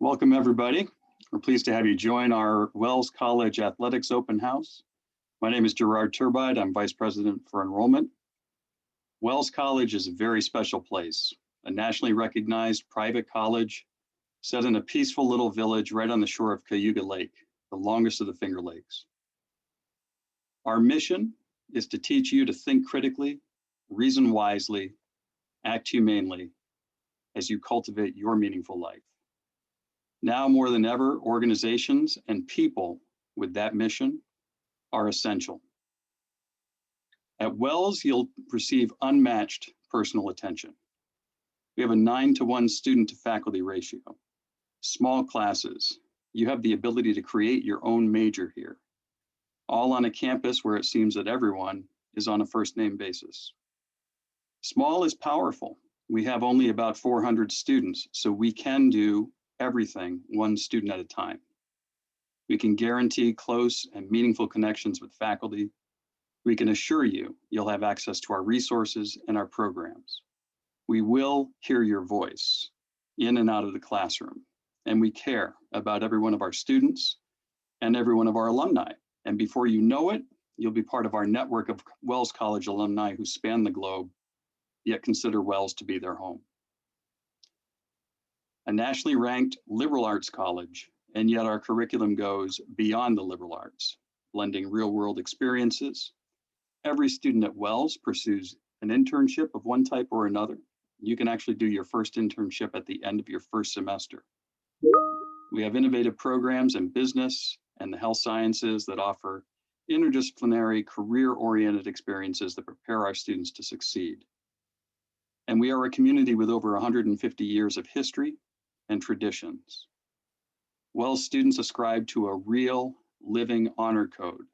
Welcome, everybody. We're pleased to have you join our Wells College Athletics Open House. My name is Gerard Turbide. I'm Vice President for Enrollment. Wells College is a very special place, a nationally recognized private college set in a peaceful little village right on the shore of Cayuga Lake, the longest of the Finger Lakes. Our mission is to teach you to think critically, reason wisely, act humanely as you cultivate your meaningful life. Now more than ever, organizations and people with that mission are essential. At Wells, you'll receive unmatched personal attention. We have a 9-to-1 student to faculty ratio. Small classes. You have the ability to create your own major here. All on a campus where it seems that everyone is on a first name basis. Small is powerful. We have only about 400 students, so we can do everything one student at a time. We can guarantee close and meaningful connections with faculty. We can assure you you'll have access to our resources and our programs. We will hear your voice in and out of the classroom, and we care about every one of our students and every one of our alumni. And before you know it, you'll be part of our network of Wells College alumni who span the globe, yet consider Wells to be their home. A nationally ranked liberal arts college, and yet our curriculum goes beyond the liberal arts, blending real-world experiences. Every student at Wells pursues an internship of one type or another. You can actually do your first internship at the end of your first semester. We have innovative programs in business and the health sciences that offer interdisciplinary, career-oriented experiences that prepare our students to succeed. And we are a community with over 150 years of history and traditions. Wells students ascribe to a real, living honor code.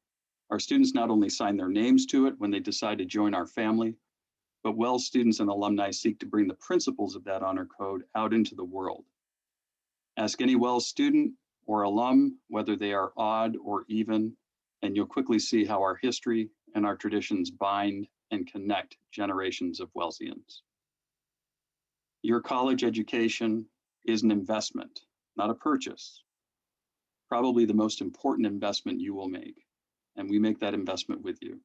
Our students not only sign their names to it when they decide to join our family, but Wells students and alumni seek to bring the principles of that honor code out into the world. Ask any Wells student or alum whether they are odd or even, and you'll quickly see how our history and our traditions bind and connect generations of Wellsians. Your college education is an investment, not a purchase. Probably the most important investment you will make, and we make that investment with you.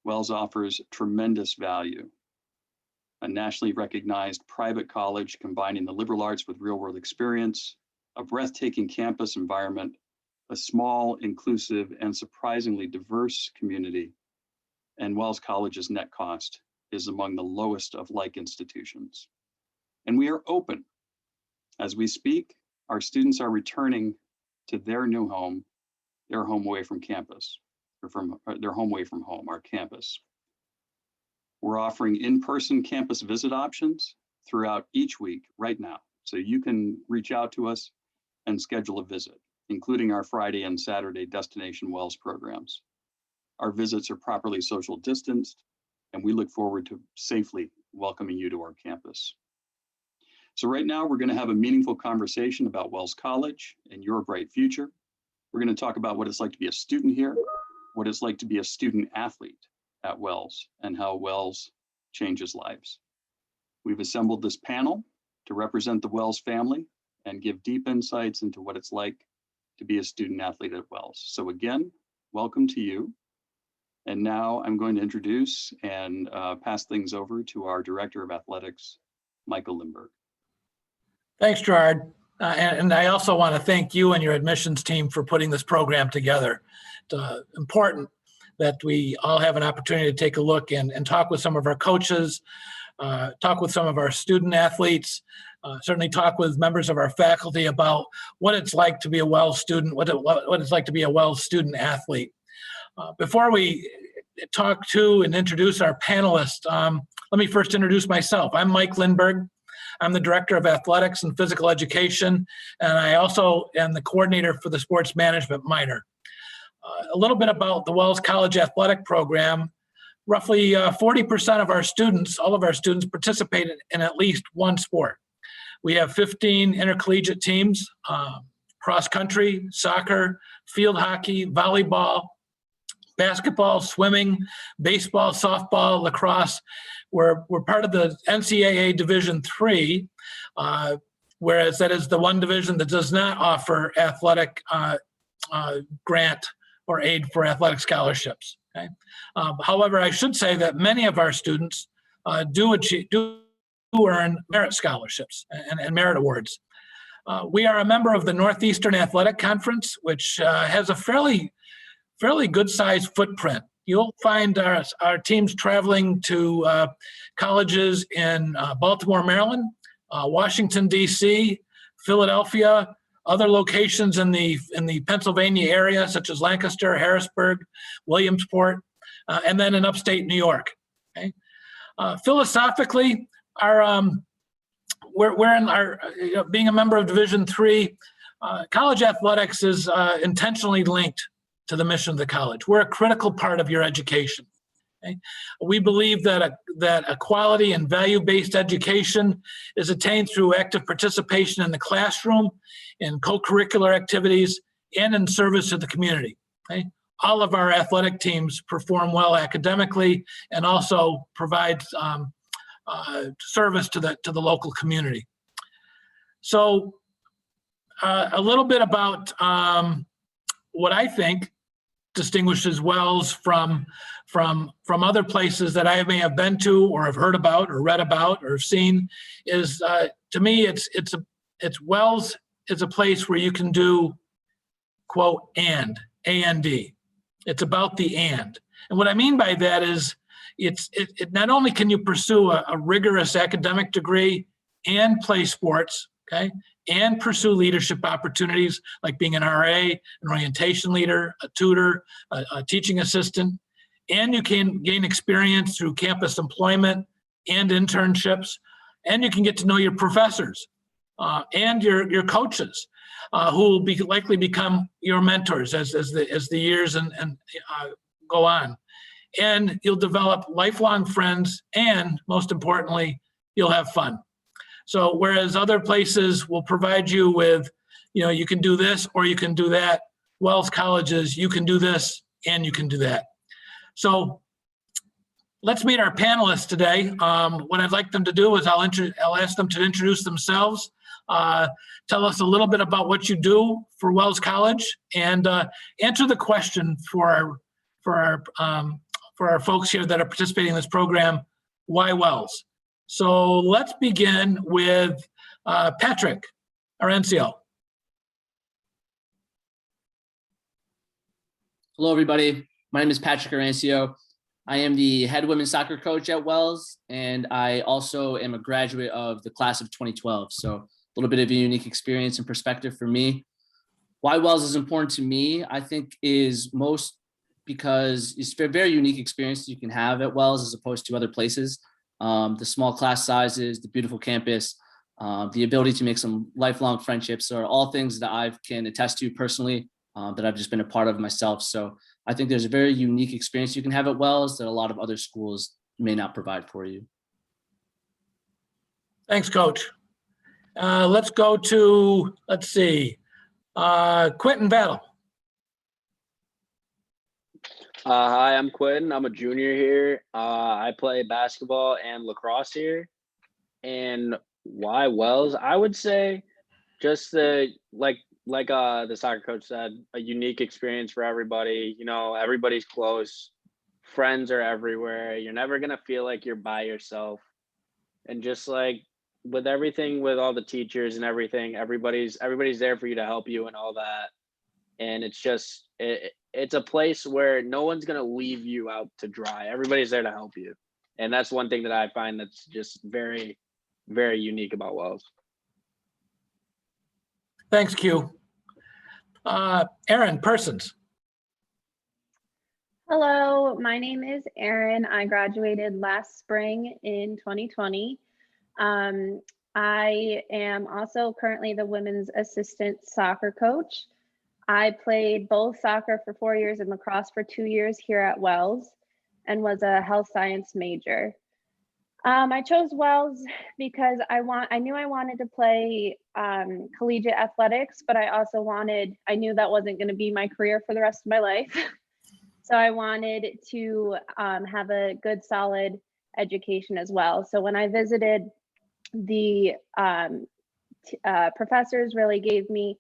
Wells offers tremendous value. A nationally recognized private college combining the liberal arts with real-world experience, a breathtaking campus environment, a small, inclusive, and surprisingly diverse community, and Wells College's net cost is among the lowest of like institutions. And we are open. As we speak, our students are returning to their new home, their home away from campus, or from their home away from home, our campus. We're offering in-person campus visit options throughout each week right now. So you can reach out to us and schedule a visit, including our Friday and Saturday Destination Wells programs. Our visits are properly social distanced, and we look forward to safely welcoming you to our campus. So right now, we're going to have a meaningful conversation about Wells College and your bright future. We're going to talk about what it's like to be a student here, what it's like to be a student athlete at Wells, and how Wells changes lives. We've assembled this panel to represent the Wells family and give deep insights into what it's like to be a student athlete at Wells. So again, welcome to you. And now I'm going to introduce and pass things over to our Director of Athletics, Michael Lindberg. Thanks, Gerard. And I also want to thank you and your admissions team for putting this program together. It's important that we all have an opportunity to take a look and talk with some of our coaches, talk with some of our student athletes, certainly talk with members of our faculty about what it's like to be a Wells student, what it's like to be a Wells student athlete. Before we talk to and introduce our panelists, let me first introduce myself. I'm Mike Lindberg. I'm the Director of Athletics and Physical Education, and I also am the coordinator for the Sports Management minor. A little bit about the Wells College Athletic Program. Roughly 40% of our students, all of our students, participate in at least one sport. We have 15 intercollegiate teams, cross country, soccer, field hockey, volleyball, basketball, swimming, baseball, softball, lacrosse. We're part of the NCAA Division III. whereas that is the one division that does not offer athletic grant or aid for athletic scholarships. Okay? However, I should say that many of our students do earn merit scholarships and merit awards. We are a member of the Northeastern Athletic Conference, which has a fairly good sized footprint. You'll find our teams traveling to colleges in Baltimore, Maryland, Washington, D.C., Philadelphia, other locations in the Pennsylvania area, such as Lancaster, Harrisburg, Williamsport, and then in upstate New York. Okay? Philosophically, we're in our being a member of Division III, college athletics is intentionally linked to the mission of the college. We're a critical part of your education. Okay? We believe that a quality and value-based education is attained through active participation in the classroom, in co-curricular activities, and in service to the community. Okay? All of our athletic teams perform well academically and also provide service to the local community. So a little bit about what I think distinguishes Wells from other places that I may have been to or have heard about or read about or seen is, to me, it's Wells is a place where you can do, quote, A&D. It's about the and. And what I mean by that is it not only can you pursue a rigorous academic degree and play sports, okay, and pursue leadership opportunities like being an RA, an orientation leader, a tutor, a teaching assistant, and you can gain experience through campus employment and internships, and you can get to know your professors and your coaches, who will likely become your mentors as the years and go on. And you'll develop lifelong friends, and most importantly, you'll have fun. So whereas other places will provide you with, you can do this or you can do that, Wells colleges, you can do this and you can do that. So let's meet our panelists today. What I'd like them to do is I'll ask them to introduce themselves, tell us a little bit about what you do for Wells College, and answer the question for our folks here that are participating in this program, why Wells? So let's begin with Patrick Arencio. Hello, everybody. My name is Patrick Arencio. I am the head women's soccer coach at Wells, and I also am a graduate of the class of 2012. So a little bit of a unique experience and perspective for me. Why Wells is important to me, I think, is most because it's a very unique experience you can have at Wells as opposed to other places. The small class sizes, the beautiful campus, the ability to make some lifelong friendships are all things that I can attest to personally, that I've just been a part of myself. So I think there's a very unique experience you can have at Wells that a lot of other schools may not provide for you. Thanks, Coach. Let's go to, Quentin Battle. Hi, I'm Quentin. I'm a junior here. I play basketball and lacrosse here. And why Wells? I would say just the the soccer coach said, a unique experience for everybody. Everybody's close. Friends are everywhere. You're never gonna feel like you're by yourself. And just like with everything, with all the teachers and everything, everybody's there for you to help you and all that. And it's just it's a place where no one's going to leave you out to dry. Everybody's there to help you. And that's one thing that I find that's just very, very unique about Wells. Thanks, Q. Erin Persons. Hello, my name is Erin. I graduated last spring in 2020. I am also currently the women's assistant soccer coach. I played both soccer for 4 years and lacrosse for 2 years here at Wells and was a health science major. I chose Wells because I knew I wanted to play collegiate athletics, but I knew that wasn't going to be my career for the rest of my life. So I wanted to have a good, solid education as well. So when I visited the professors really gave me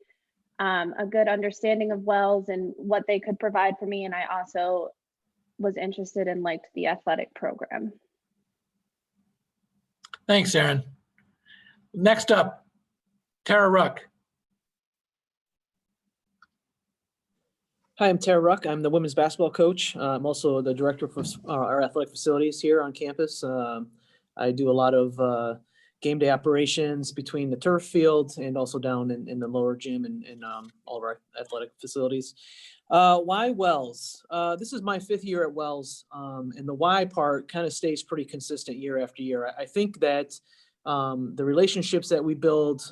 a good understanding of Wells and what they could provide for me. And I also was interested and liked the athletic program. Thanks, Aaron. Next up, Tara Ruck. Hi, I'm Tara Ruck. I'm the women's basketball coach. I'm also the director for our athletic facilities here on campus. I do a lot of game day operations between the turf field and also down in the lower gym and all of our athletic facilities. Why Wells? This is my 5th year at Wells, and the why part kind of stays pretty consistent year after year. I think that the relationships that we build,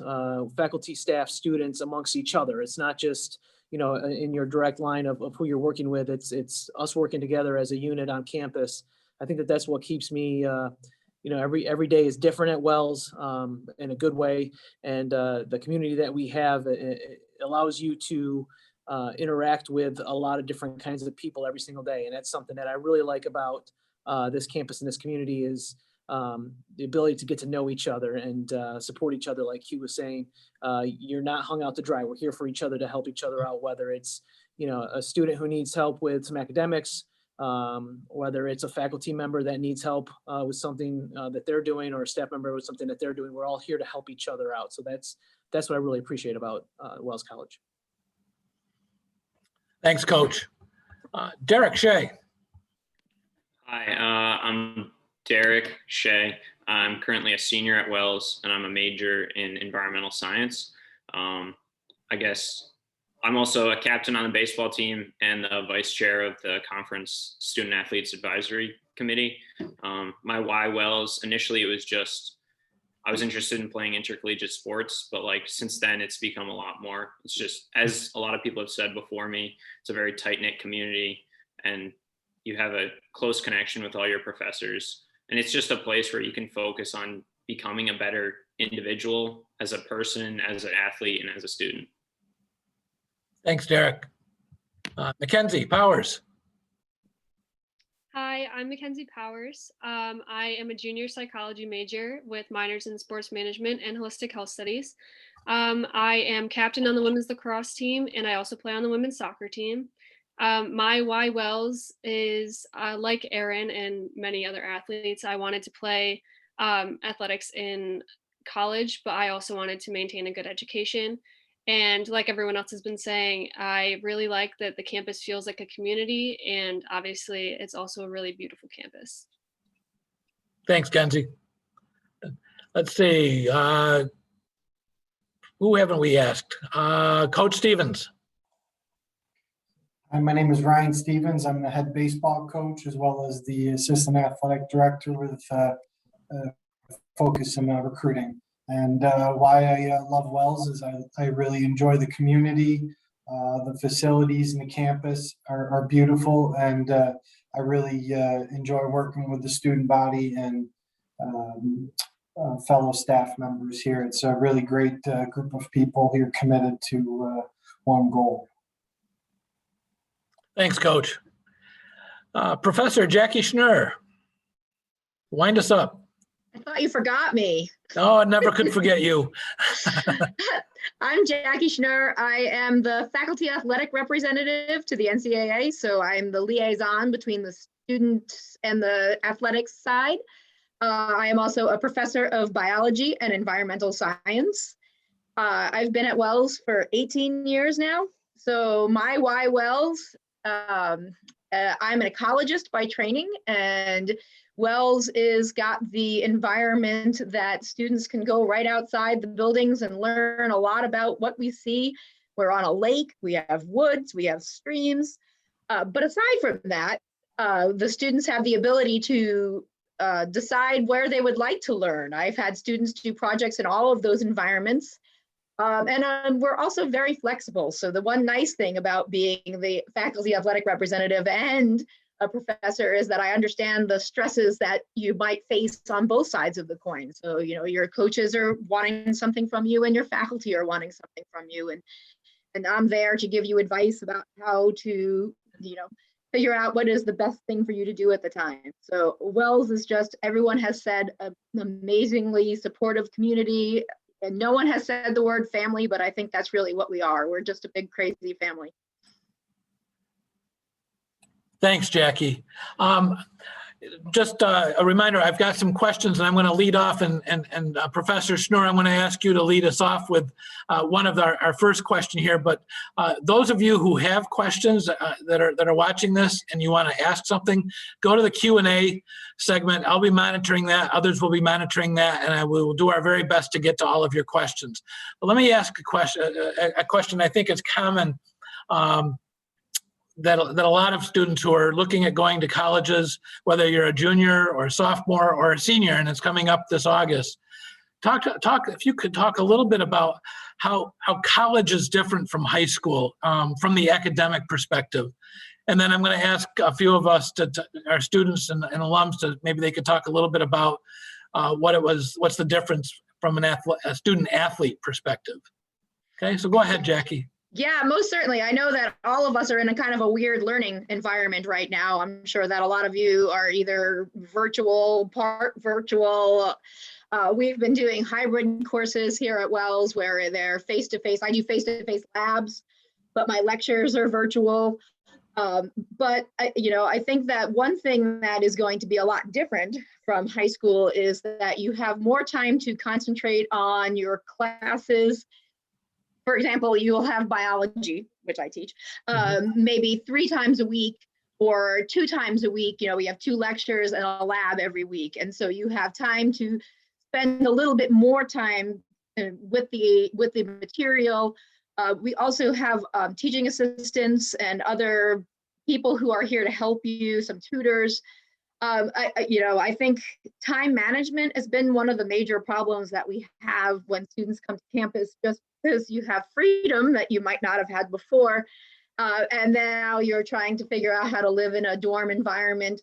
faculty, staff, students amongst each other, it's not just in your direct line of who you're working with, it's us working together as a unit on campus. I think that that's what keeps me, every day is different at Wells in a good way. And the community that we have, it allows you to interact with a lot of different kinds of people every single day. And that's something that I really like about this campus and this community is the ability to get to know each other and support each other. Like Hugh was saying, you're not hung out to dry. We're here for each other to help each other out, whether it's, a student who needs help with some academics, whether it's a faculty member that needs help with something that they're doing, or a staff member with something that they're doing. We're all here to help each other out. So that's what I really appreciate about Wells College. Thanks, Coach. Derek Shea. Hi, I'm Derek Shea. I'm currently a senior at Wells, and I'm a major in environmental science. I guess I'm also a captain on the baseball team and the vice chair of the conference student athletes advisory committee. My why Wells, initially it was just, I was interested in playing intercollegiate sports, but since then it's become a lot more. It's just, as a lot of people have said before me, it's a very tight knit community and you have a close connection with all your professors. And it's just a place where you can focus on becoming a better individual as a person, as an athlete, and as a student. Thanks, Derek. Mackenzie Powers. Hi, I'm Mackenzie Powers. I am a junior psychology major with minors in sports management and holistic health studies. I am captain on the women's lacrosse team, and I also play on the women's soccer team. My why Wells is like Aaron and many other athletes, I wanted to play athletics in college, but I also wanted to maintain a good education. And like everyone else has been saying, I really like that the campus feels like a community, and obviously it's also a really beautiful campus. Thanks, Kenzie. Let's see. Who haven't we asked? Coach Stevens. Hi, my name is Ryan Stevens. I'm the head baseball coach as well as the assistant athletic director with focus in recruiting. And why I love Wells is I really enjoy the community. The facilities and the campus are beautiful, and I really enjoy working with the student body and fellow staff members here. It's a really great group of people here committed to one goal. Thanks, Coach. Professor Jackie Schnurr, wind us up. I thought you forgot me. Oh, I never could forget you. I'm Jackie Schnurr. I am the faculty athletic representative to the NCAA. So I'm the liaison between the students and the athletics side. I am also a professor of biology and environmental science. I've been at Wells for 18 years now. So my why Wells, I'm an ecologist by training, and Wells is got the environment that students can go right outside the buildings and learn a lot about what we see. We're on a lake, we have woods, we have streams. But aside from that, the students have the ability to decide where they would like to learn. I've had students do projects in all of those environments. And we're also very flexible. So the one nice thing about being the faculty athletic representative and a professor is that I understand the stresses that you might face on both sides of the coin. So, your coaches are wanting something from you and your faculty are wanting something from you. And I'm there to give you advice about how to, figure out what is the best thing for you to do at the time. So Wells is just, everyone has said, an amazingly supportive community. And no one has said the word family, but I think that's really what we are. We're just a big, crazy family. Thanks, Jackie. Just a reminder, I've got some questions and I'm going to lead off, and Professor Schnur, I'm going to ask you to lead us off with one of our first question here. But those of you who have questions that are watching this and you want to ask something, go to the Q&A segment. I'll be monitoring that. Others will be monitoring that, and we will do our very best to get to all of your questions. But let me ask a question I think is common, that a lot of students who are looking at going to colleges, whether you're a junior or a sophomore or a senior, and it's coming up this August, if you could talk a little bit about how college is different from high school, from the academic perspective. And then I'm going to ask a few of us, our students and alums, to maybe they could talk a little bit about what's the difference from a student athlete perspective. Okay, so go ahead, Jackie. Yeah, most certainly. I know that all of us are in a kind of a weird learning environment right now. I'm sure that a lot of you are either virtual, part virtual. We've been doing hybrid courses here at Wells where they're face-to-face. I do face-to-face labs, but my lectures are virtual. But I think that one thing that is going to be a lot different from high school is that you have more time to concentrate on your classes. For example, you'll have biology, which I teach, maybe 3 times a week or 2 times a week. We have 2 lectures and a lab every week. And so you have time to spend a little bit more time with the material. We also have teaching assistants and other people who are here to help you, some tutors. I think time management has been one of the major problems that we have when students come to campus, just because you have freedom that you might not have had before. And now you're trying to figure out how to live in a dorm environment,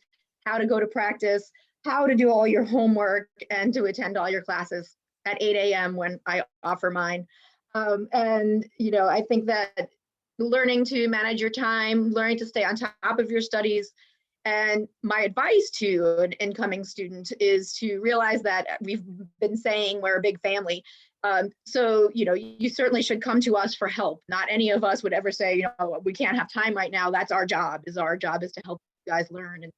how to go to practice, how to do all your homework, and to attend all your classes at 8 a.m. when I offer mine. I think that learning to manage your time, learning to stay on top of your studies. And my advice to an incoming student is to realize that we've been saying we're a big family. So you certainly should come to us for help. Not any of us would ever say, we can't have time right now. That's our job. Our job is to help you guys learn. And,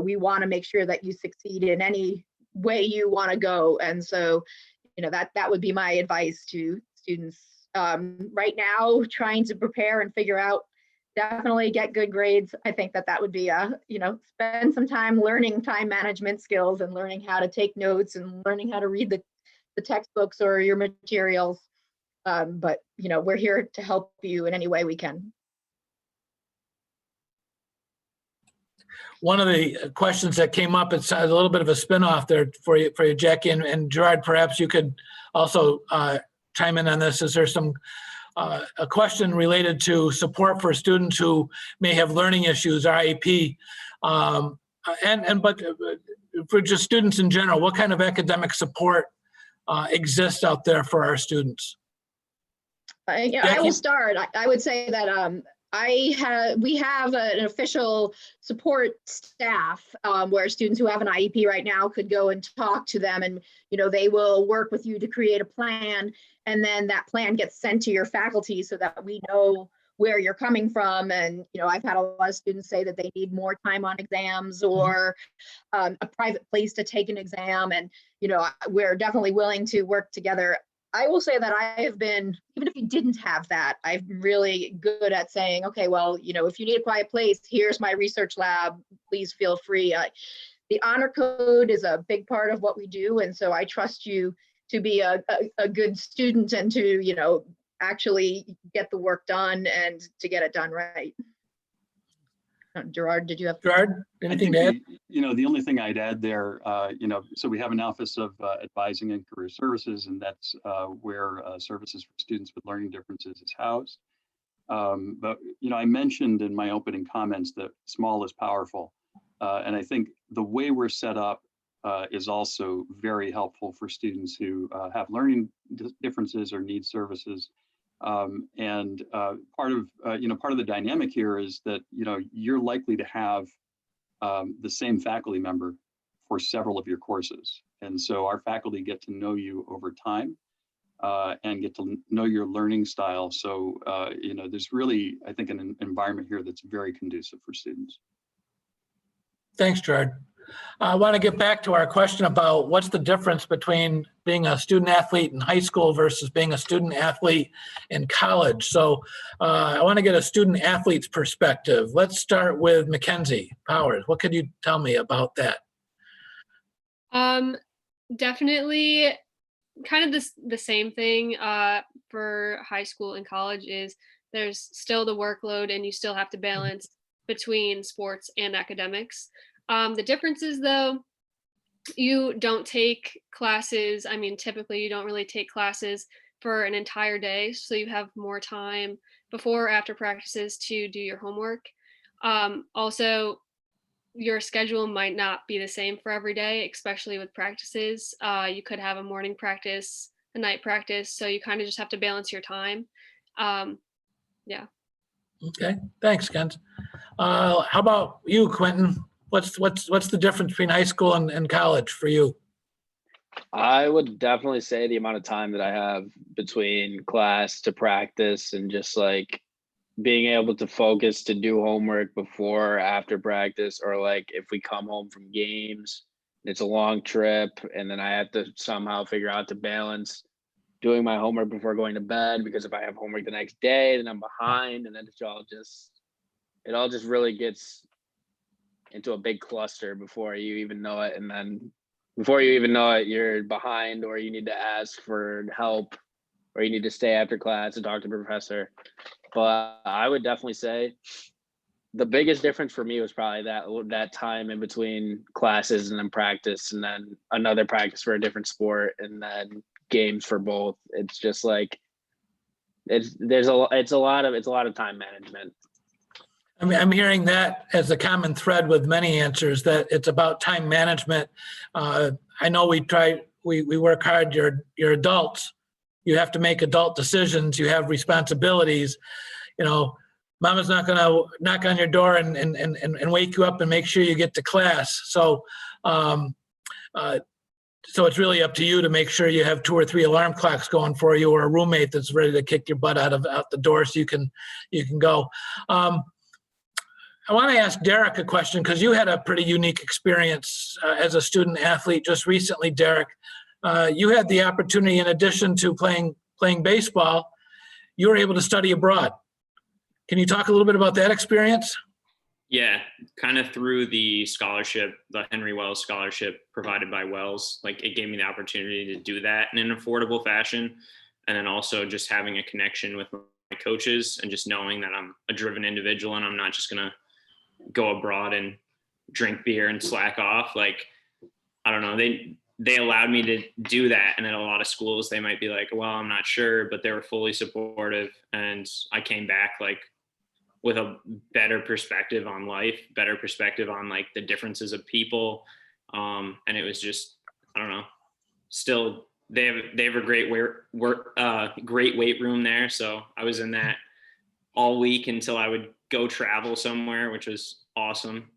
we want to make sure that you succeed in any way you want to go. And so, that would be my advice to students right now, trying to prepare and figure out. Definitely get good grades. I think that would be spend some time learning time management skills and learning how to take notes and learning how to read the textbooks or your materials. But we're here to help you in any way we can. One of the questions that came up, it's a little bit of a spin-off there for you, Jackie, and Gerard, perhaps you could also chime in on this. Is there a question related to support for students who may have learning issues, IEP, but for just students in general, what kind of academic support exists out there for our students? I will start. I would say that we have an official support staff where students who have an IEP right now could go and talk to them, and they will work with you to create a plan. And then that plan gets sent to your faculty so that we know where you're coming from. And, I've had a lot of students say that they need more time on exams or a private place to take an exam. And, we're definitely willing to work together. I will say that I have been, even if you didn't have that, I'm really good at saying, okay, well, if you need a quiet place, here's my research lab, please feel free. The honor code is a big part of what we do. And so I trust you to be a good student and to, actually get the work done and to get it done right. Gerard, did you have? Gerard, anything to add? The only thing I'd add there, so we have an Office of Advising and Career Services, and that's where services for students with learning differences is housed. But, I mentioned in my opening comments that small is powerful. And I think the way we're set up is also very helpful for students who have learning differences or need services. And part of the dynamic here is that, you're likely to have the same faculty member for several of your courses. And so our faculty get to know you over time. and get to know your learning style. So, there's really, I think, an environment here that's very conducive for students. Thanks, Gerard. I want to get back to our question about what's the difference between being a student athlete in high school versus being a student athlete in college. So I want to get a student athlete's perspective. Let's start with Mackenzie Powers. What could you tell me about that? Definitely kind of the same thing for high school and college is there's still the workload and you still have to balance between sports and academics. The difference is though, you don't take classes. I mean, typically you don't really take classes for an entire day. So you have more time before or after practices to do your homework. Also, your schedule might not be the same for every day, especially with practices. You could have a morning practice, a night practice. So you kind of just have to balance your time. Yeah. Okay, thanks, Kent. How about you, Quentin? What's the difference between high school and college for you? I would definitely say the amount of time that I have between class to practice and just like being able to focus to do homework before or after practice, or like if we come home from games, it's a long trip and then I have to somehow figure out to balance doing my homework before going to bed, because if I have homework the next day, then I'm behind, and then it all just really gets into a big cluster before you even know it. And then before you even know it, you're behind, or you need to ask for help, or you need to stay after class and talk to the professor. But I would definitely say the biggest difference for me was probably that time in between classes and then practice, and then another practice for a different sport, and then games for both. It's just like it's a lot of time management. I mean, I'm hearing that as a common thread with many answers, that it's about time management. I know we work hard. You're adults. You have to make adult decisions. You have responsibilities. Mama's not going to knock on your door and wake you up and make sure you get to class. So it's really up to you to make sure you have 2 or 3 alarm clocks going for you, or a roommate that's ready to kick your butt out the door so you can go. I want to ask Derek a question, because you had a pretty unique experience as a student athlete just recently, Derek. You had the opportunity, in addition to playing baseball, you were able to study abroad. Can you talk a little bit about that experience? Yeah, kind of through the scholarship, the Henry Wells scholarship provided by Wells. Like, it gave me the opportunity to do that in an affordable fashion. And then also just having a connection with my coaches, and just knowing that I'm a driven individual and I'm not just going to go abroad and drink beer and slack off. Like, I don't know, they allowed me to do that. And at a lot of schools, they might be like, well, I'm not sure, but they were fully supportive. And I came back like with a better perspective on life, better perspective on like the differences of people. And it was just, I don't know, still they have a great great weight room there. So I was in that all week until I would go travel somewhere, which was awesome.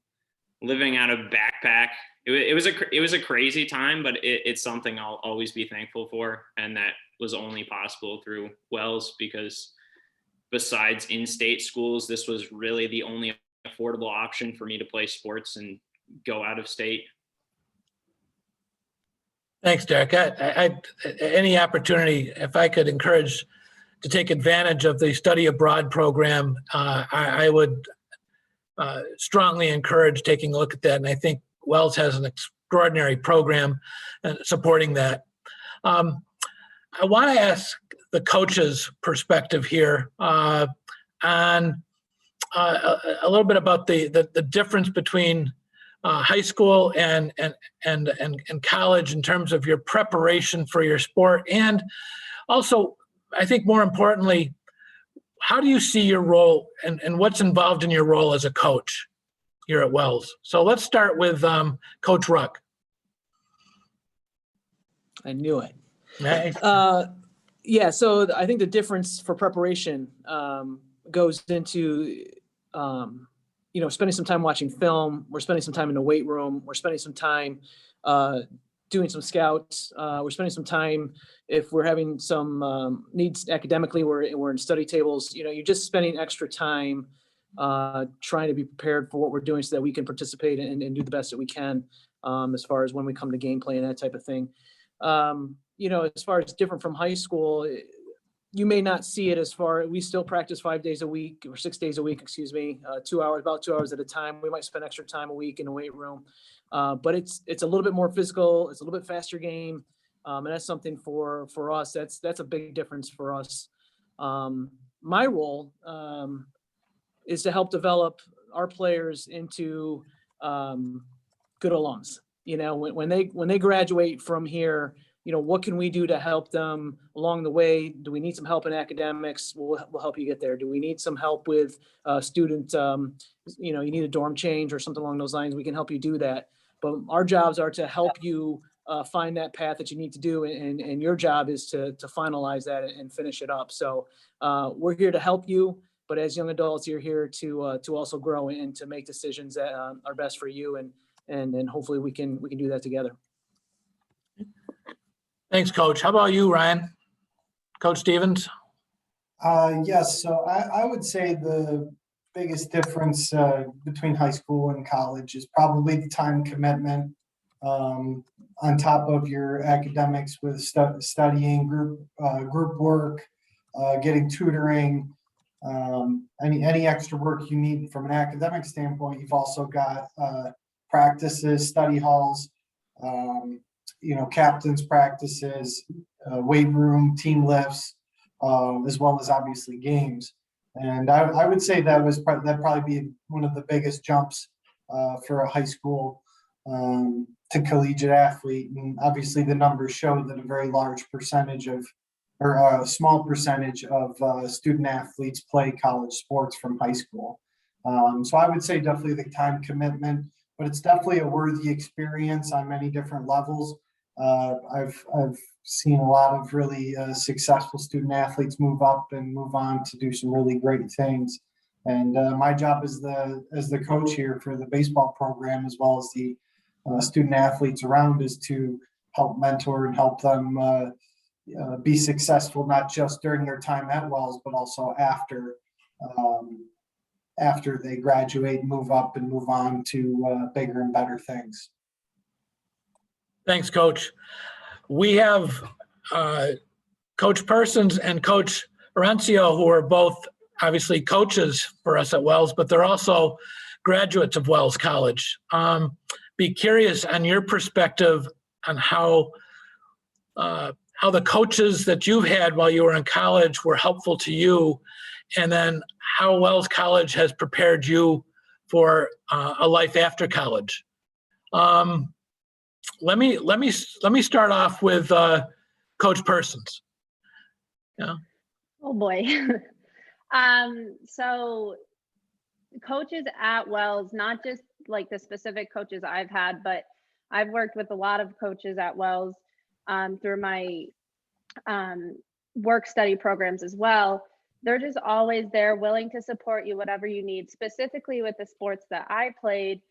Living out of backpack, it was a crazy time, but it's something I'll always be thankful for, and that was only possible through Wells, because besides in-state schools, this was really the only affordable option for me to play sports and go out of state. Thanks, Derek. Any opportunity, if I could encourage to take advantage of the study abroad program, I would strongly encourage taking a look at that. And I think Wells has an extraordinary program supporting that. I want to ask the coach's perspective here on a little bit about the difference between high school and college in terms of your preparation for your sport, and also, I think more importantly, how do you see your role and what's involved in your role as a coach here at Wells? So let's start with Coach Ruck. I knew it. Nice. Yeah, so I think the difference for preparation goes into, spending some time watching film. We're spending some time in the weight room. We're spending some time doing some scouts. We're spending some time if we're having some needs academically. We're in study tables. You're just spending extra time trying to be prepared for what we're doing so that we can participate and do the best that we can as far as when we come to gameplay and that type of thing. As far as different from high school, you may not see it we still practice 5 days a week or 6 days a week, excuse me, about 2 hours at a time. We might spend extra time a week in the weight room, but it's a little bit more physical. It's a little bit faster game. And that's something for us. That's a big difference for us. My role is to help develop our players into good alums. When they graduate from here, what can we do to help them along the way? Do we need some help in academics? We'll help you get there. Do we need some help with student, you need a dorm change or something along those lines? We can help you do that. But our jobs are to help you find that path that you need to do. And your job is to finalize that and finish it up. So we're here to help you. But as young adults, you're here to also grow and to make decisions that are best for you. And hopefully we can do that together. Thanks, Coach. How about you, Ryan? Coach Stevens? Yes, so I would say the biggest difference between high school and college is probably the time commitment on top of your academics with studying, group work, getting tutoring, any extra work you need from an academic standpoint. You've also got practices, study halls, captain's practices, weight room, team lifts, as well as obviously games. And I would say that'd probably be one of the biggest jumps for a high school to collegiate athlete. And obviously the numbers show that a very large percentage or a small percentage of student athletes play college sports from high school. So I would say definitely the time commitment, but it's definitely a worthy experience on many different levels. I've seen a lot of really successful student athletes move up and move on to do some really great things. And my job as the coach here for the baseball program, as well as the student athletes around, is to help mentor and help them be successful, not just during their time at Wells, but also after they graduate, move up and move on to bigger and better things. Thanks, Coach. We have Coach Persons and Coach Orencio, who are both obviously coaches for us at Wells, but they're also graduates of Wells College. Be curious on your perspective on how the coaches that you've had while you were in college were helpful to you, and then how Wells College has prepared you for a life after college. Let me start off with Coach Persons. Yeah. Oh boy. So coaches at Wells, not just like the specific coaches I've had, but I've worked with a lot of coaches at Wells through my work study programs as well. They're just always there, willing to support you, whatever you need. Specifically with the sports that I played,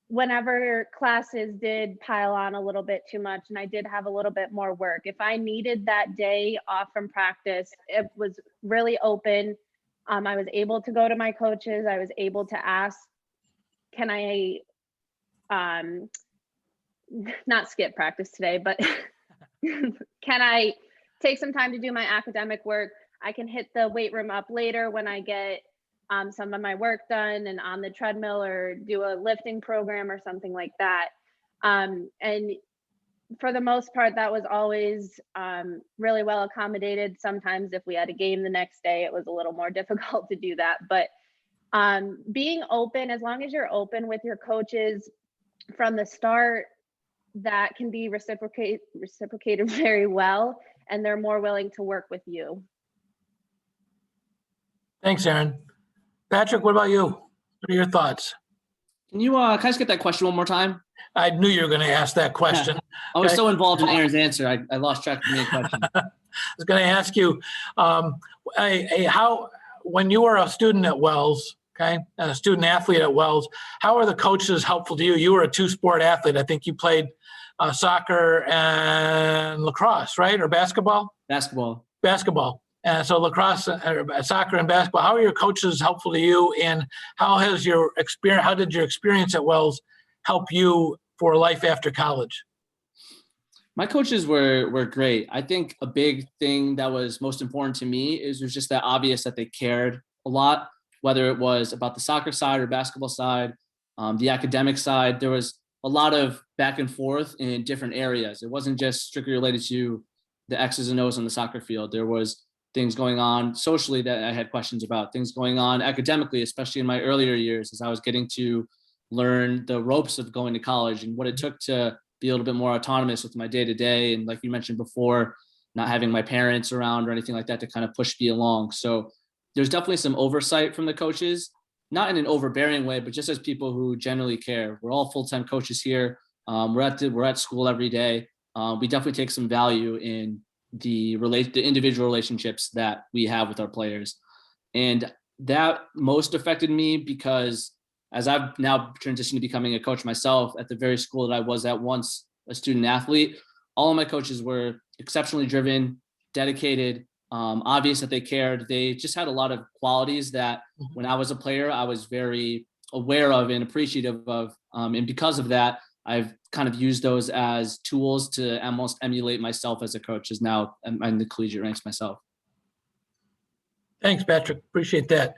whenever classes did pile on a little bit too much and I did have a little bit more work, if I needed that day off from practice, it was really open. I was able to go to my coaches. I was able to ask, can I not skip practice today, but can I take some time to do my academic work? I can hit the weight room up later when I get some of my work done and on the treadmill, or do a lifting program or something like that. And for the most part, that was always really well accommodated. Sometimes if we had a game the next day, it was a little more difficult to do that. But being open, as long as you're open with your coaches from the start, that can be reciprocated very well, and they're more willing to work with you. Thanks, Aaron. Patrick, what about you? What are your thoughts? Can I just get that question one more time? I knew you were going to ask that question. I was so involved in Aaron's answer, I lost track of the main question. I was going to ask you, how, when you were a student at Wells, okay, and a student athlete at Wells, how are the coaches helpful to you? You were a two-sport athlete. I think you played soccer and lacrosse, right? Or basketball? Basketball. Basketball. And so lacrosse, soccer and basketball, how are your coaches helpful to you? And how did your experience at Wells help you for life after college? My coaches were great. I think a big thing that was most important to me is it was just that obvious that they cared a lot, whether it was about the soccer side or basketball side, the academic side. There was a lot of back and forth in different areas. It wasn't just strictly related to the X's and O's on the soccer field. There was things going on socially that I had questions about, things going on academically, especially in my earlier years as I was getting to learn the ropes of going to college and what it took to be a little bit more autonomous with my day-to-day. And like you mentioned before, not having my parents around or anything like that to kind of push me along. So there's definitely some oversight from the coaches, not in an overbearing way, but just as people who generally care. We're all full-time coaches here. We're at school every day. We definitely take some value in the individual relationships that we have with our players. And that most affected me because as I've now transitioned to becoming a coach myself at the very school that I was at once a student athlete, all of my coaches were exceptionally driven, dedicated, obvious that they cared. They just had a lot of qualities that when I was a player, I was very aware of and appreciative of. And because of that, I've kind of used those as tools to almost emulate myself as a coach, as now I'm in the collegiate ranks myself. Thanks, Patrick. Appreciate that.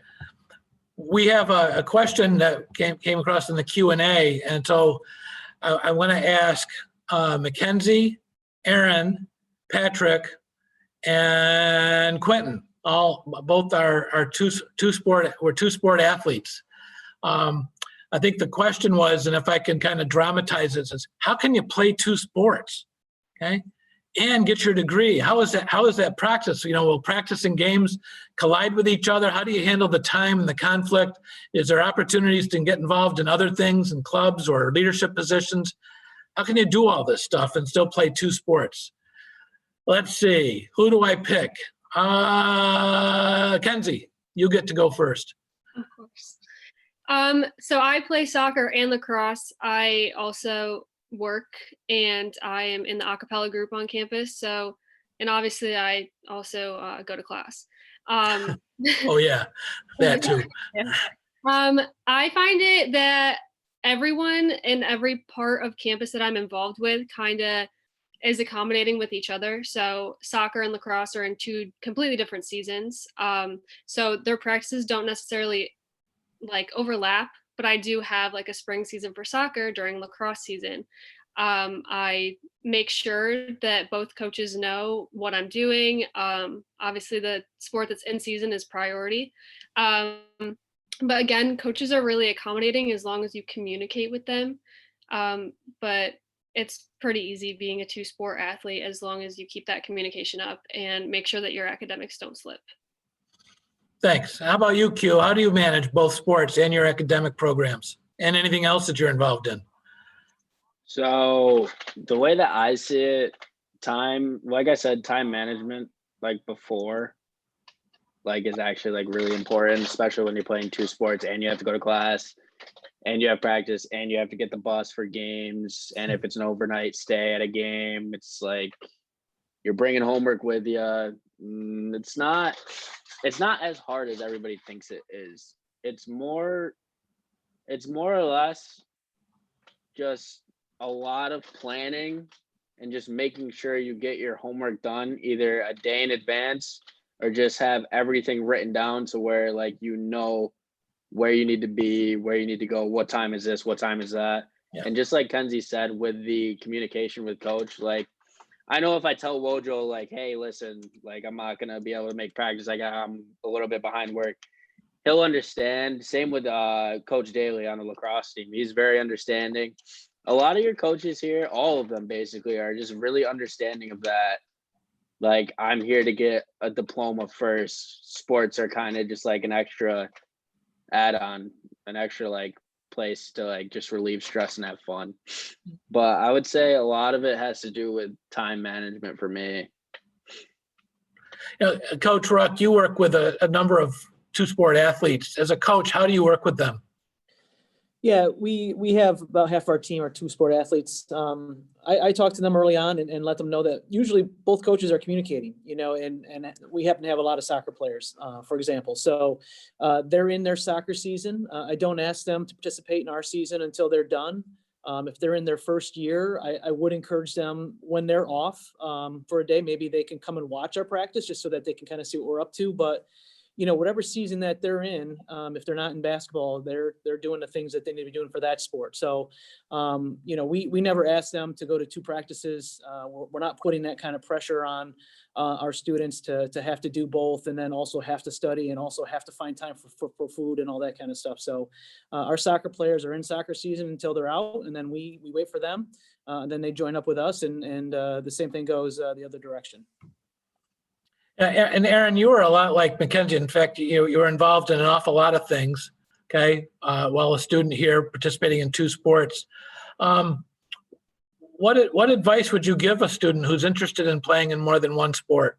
We have a question that came across in the Q&A. And so I want to ask Mackenzie, Aaron, Patrick, and Quentin, both are two sport athletes. I think the question was, and if I can kind of dramatize this, is how can you play two sports, okay, and get your degree? How is that practice? Will practicing games collide with each other? How do you handle the time and the conflict? Is there opportunities to get involved in other things in clubs or leadership positions? How can you do all this stuff and still play two sports? Let's see, who do I pick? Kenzie, you get to go first. Of course. So I play soccer and lacrosse. I also work and I am in the a cappella group on campus. So, and obviously I also go to class. Oh yeah, that too. Yeah. I find it that everyone in every part of campus that I'm involved with kind of is accommodating with each other. So soccer and lacrosse are in two completely different seasons. So their practices don't necessarily like overlap, but I do have like a spring season for soccer during lacrosse season. I make sure that both coaches know what I'm doing. Obviously the sport that's in season is priority. But again, coaches are really accommodating as long as you communicate with them. But it's pretty easy being a two-sport athlete as long as you keep that communication up and make sure that your academics don't slip. Thanks. How about you, Q? How do you manage both sports and your academic programs and anything else that you're involved in? So the way that I see it, like I said, time management, like before, like is actually like really important, especially when you're playing two sports and you have to go to class and you have practice and you have to get the bus for games. And if it's an overnight stay at a game, it's like you're bringing homework with you. It's not as hard as everybody thinks it is. It's more or less just a lot of planning and just making sure you get your homework done either a day in advance or just have everything written down to where like you know where you need to be, where you need to go, what time is this, what time is that. Yeah. And just like Kenzie said, with the communication with coach, like I know if I tell Wojo like, hey, listen, like I'm not gonna be able to make practice, I'm a little bit behind work, he'll understand. Same with Coach Daly on the lacrosse team. He's very understanding. A lot of your coaches here, all of them basically, are just really understanding of that. Like, I'm here to get a diploma first. Sports are kind of just like an extra add-on, an extra like place to like just relieve stress and have fun. But I would say a lot of it has to do with time management for me. Coach Ruck, you work with a number of two-sport athletes. As a coach, how do you work with them? Yeah, we have about half our team are two-sport athletes. I talk to them early on and let them know that usually both coaches are communicating, and we happen to have a lot of soccer players, for example. So they're in their soccer season. I don't ask them to participate in our season until they're done. If they're in their first year, I would encourage them when they're off for a day, maybe they can come and watch our practice just so that they can kind of see what we're up to. But whatever season that they're in, if they're not in basketball, they're doing the things that they need to be doing for that sport. So, we never ask them to go to 2 practices. We're not putting that kind of pressure on our students to have to do both, and then also have to study and also have to find time for food and all that kind of stuff. So, our soccer players are in soccer season until they're out, and then we wait for them, and then they join up with us, and the same thing goes the other direction. And Aaron, you were a lot like Mackenzie. In fact, you were involved in an awful lot of things, okay, while a student here participating in 2 sports. What advice would you give a student who's interested in playing in more than 1 sport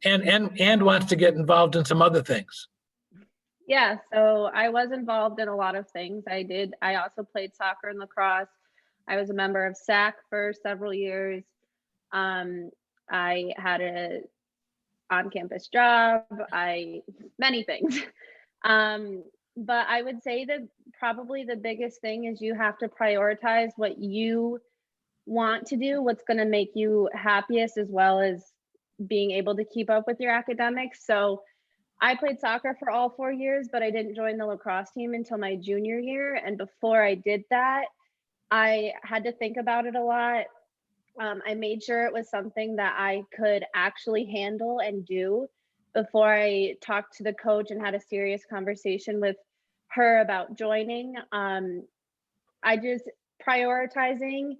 and wants to get involved in some other things? Yeah, so I was involved in a lot of things. I also played soccer and lacrosse. I was a member of SAC for several years. I had a on-campus job, many things. But I would say that probably the biggest thing is you have to prioritize what you want to do, what's going to make you happiest, as well as being able to keep up with your academics. So I played soccer for all 4 years, but I didn't join the lacrosse team until my junior year. And before I did that, I had to think about it a lot. I made sure it was something that I could actually handle and do before I talked to the coach and had a serious conversation with her about joining. I just prioritizing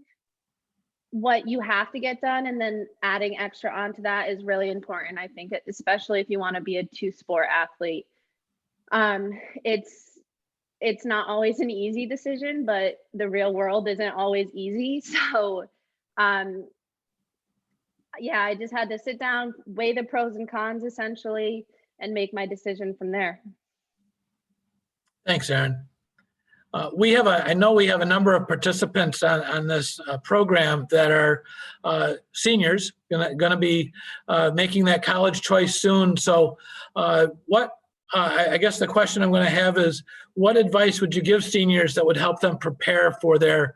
what you have to get done and then adding extra onto that is really important. I think, especially if you want to be a 2-sport athlete. It's not always an easy decision, but the real world isn't always easy. So yeah, I just had to sit down, weigh the pros and cons essentially, and make my decision from there. Thanks, Aaron. I know we have a number of participants on this program that are seniors, going to be making that college choice soon. So I guess the question I'm going to have is, what advice would you give seniors that would help them prepare for their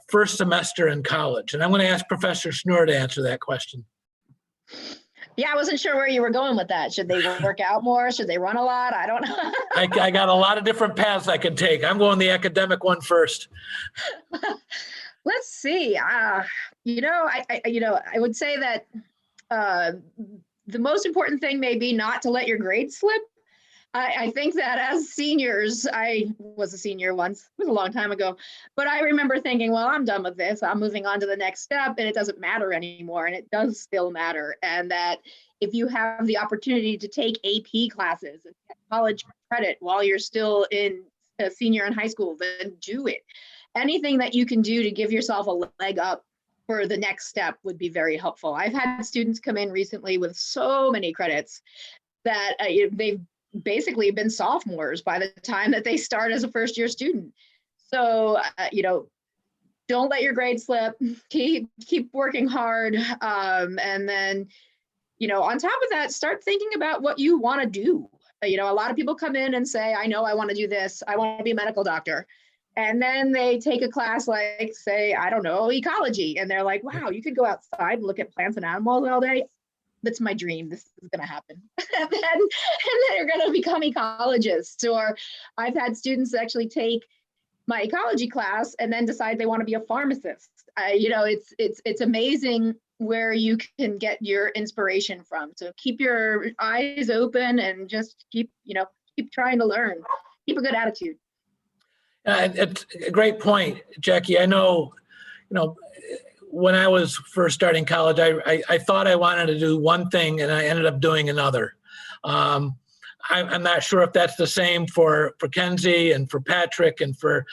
first semester in college? And I'm going to ask Professor Schnur to answer that question. Yeah, I wasn't sure where you were going with that. Should they work out more? Should they run a lot? I don't know. I got a lot of different paths I can take. I'm going the academic one first. Let's see. I would say that the most important thing may be not to let your grades slip. I think that as seniors, I was a senior once, it was a long time ago, but I remember thinking, well, I'm done with this. I'm moving on to the next step, and it doesn't matter anymore. And it does still matter. And that if you have the opportunity to take AP classes and get college credit while you're still in a senior in high school, then do it. Anything that you can do to give yourself a leg up for the next step would be very helpful. I've had students come in recently with so many credits that they've basically been sophomores by the time that they start as a first-year student. So, don't let your grades slip. Keep working hard, and then, on top of that, start thinking about what you want to do. A lot of people come in and say, I know I want to do this. I want to be a medical doctor. And then they take a class like, say, I don't know, ecology. And they're like, wow, you could go outside and look at plants and animals all day. That's my dream. This is going to happen. and then they're going to become ecologists. Or I've had students actually take my ecology class and then decide they want to be a pharmacist. It's amazing where you can get your inspiration from. So keep your eyes open and just keep trying to learn. Keep a good attitude. It's a great point, Jackie. I know, when I was first starting college, I thought I wanted to do one thing and I ended up doing another. I'm not sure if that's the same for Kenzie and for Patrick and for